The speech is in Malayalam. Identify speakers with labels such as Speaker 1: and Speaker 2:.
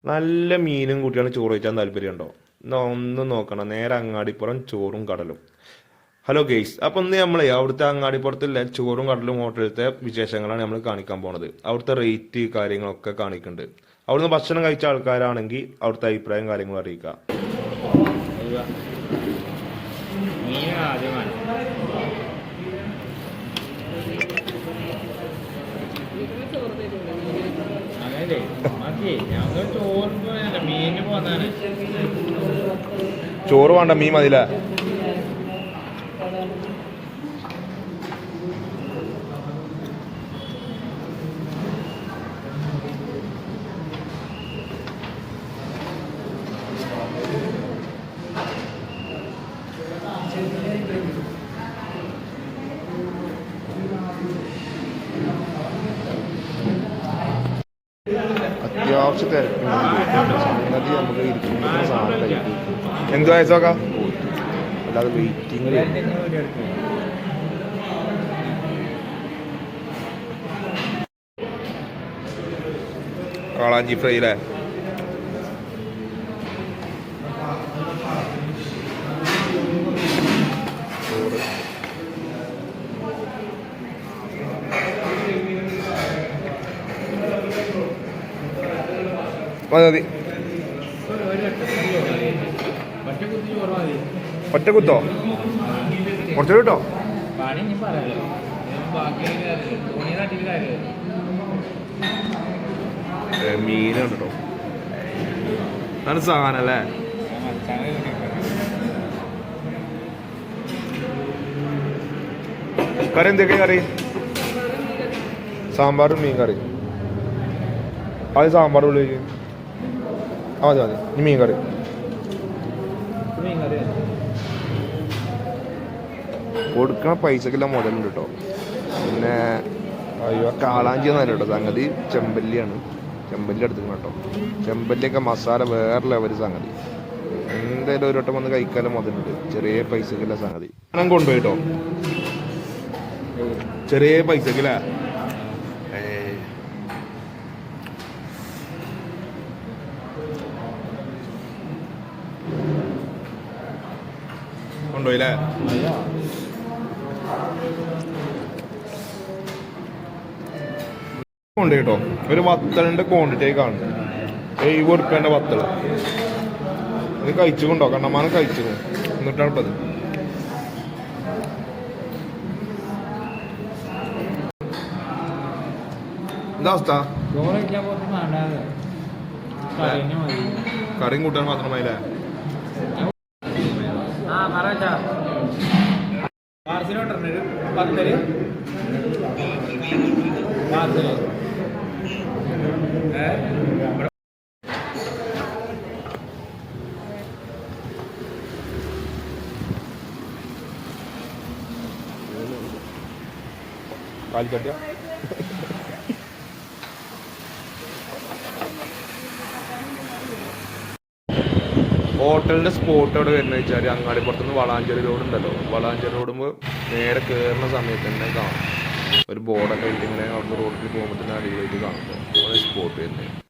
Speaker 1: നല്ല മീനും കൂട്ടിയാണ് ചോറ് കഴിച്ചാൽ താല്പര്യമുണ്ടോ? എന്നാ ഒന്നും നോക്കണം, നേരെ അങ്ങാടിപ്പുറം ചോറും കടലും. ഹലോ ഗെയ്സ്, അപ്പം ഇന്ന് നമ്മളെ അവിടുത്തെ അങ്ങാടിപ്പുറത്തുള്ള ചോറും കടലും ഹോട്ടലിലത്തെ വിശേഷങ്ങളാണ് നമ്മൾ കാണിക്കാൻ പോണത്. അവിടുത്തെ റേറ്റ് കാര്യങ്ങളൊക്കെ കാണിക്കുന്നുണ്ട്. അവിടുന്ന് ഭക്ഷണം കഴിച്ച ആൾക്കാരാണെങ്കിൽ അവിടുത്തെ അഭിപ്രായം കാര്യങ്ങളും അറിയിക്കുക. ചോറ് വേണ്ട, മീൻ മതിയില്ല. അത്യാവശ്യം തിരക്കുണ്ടെങ്കിൽ നമുക്ക് ഇരിക്കുന്ന സാധനം കഴിക്കും. എന്ത് വയസ്സൊക്കെ അല്ലാതെ വെയിറ്റിംഗ്. കാളാഞ്ചി ഫ്രൈ അല്ലേ? ചോറ് മതി മതി. ഒറ്റ കുത്തോ? കുറച്ചു കിട്ടോ? മീനുണ്ട് കേട്ടോ, നല്ല സാധനം അല്ലേ? കറി എന്തൊക്കെയാ? കറി സാമ്പാറും മീൻ കറി. അത് സാമ്പാർ വിളിക്കും. മതി മതി. ഇനി മീൻ കറി. കൊടുക്കണ പൈസക്കെല്ലാം മുതലുണ്ട് കേട്ടോ. പിന്നെ അയ്യോ, കാളാഞ്ചി എന്നല്ല കേട്ടോ സംഗതി, ചെമ്പല്ലിയാണ്. ചെമ്പല്ലി എടുത്തിക്കണം കേട്ടോ. ചെമ്പല്ലിയൊക്കെ മസാല വേറെ ലെവൽ സംഗതി. എന്തായാലും ഒരു വട്ടം വന്ന് കഴിക്കാനും മുതലുണ്ട്. ചെറിയ പൈസക്കല്ല സംഗതി. ഞാൻ കൊണ്ടുപോയി കേട്ടോ, ചെറിയ പൈസക്കല്ലേ. കൊണ്ടുപോയില്ലേ? കൊണ്ട് കേട്ടോ, ഒരു വത്തലിന്റെ ക്വാണ്ടിറ്റി കാണുന്നു. 70 ഉറുപ്പ്യന്റെ വത്തല്. ഇത് കഴിച്ചുകൊണ്ടോ, കണ്ണമാനം കഴിച്ചു. എന്നിട്ടാണ് ഇപ്പത്. എന്താ അവസ്ഥ? കറിയും കൂട്ടാൻ മാത്രമായില്ലേ? കാലിക്കട്ടിയ ഹോട്ടലിന്റെ സ്പോട്ട് എവിടെ വരുന്നത് വെച്ചാൽ അങ്ങാടിപ്പുറത്തുനിന്ന് വളാഞ്ചേരി റോഡ് ഉണ്ടല്ലോ, വളാഞ്ചേരി റോഡുമ്പോൾ നേരെ കയറുന്ന സമയത്ത് തന്നെ കാണും ഒരു ബോർഡൊക്കെ ഇട്ടിങ്ങനെ. അവിടുന്ന് റോഡിൽ പോകുമ്പോൾ തന്നെ അടിപൊളിയായിട്ട് കാണുമ്പോൾ സ്പോട്ട് വരുന്നത്.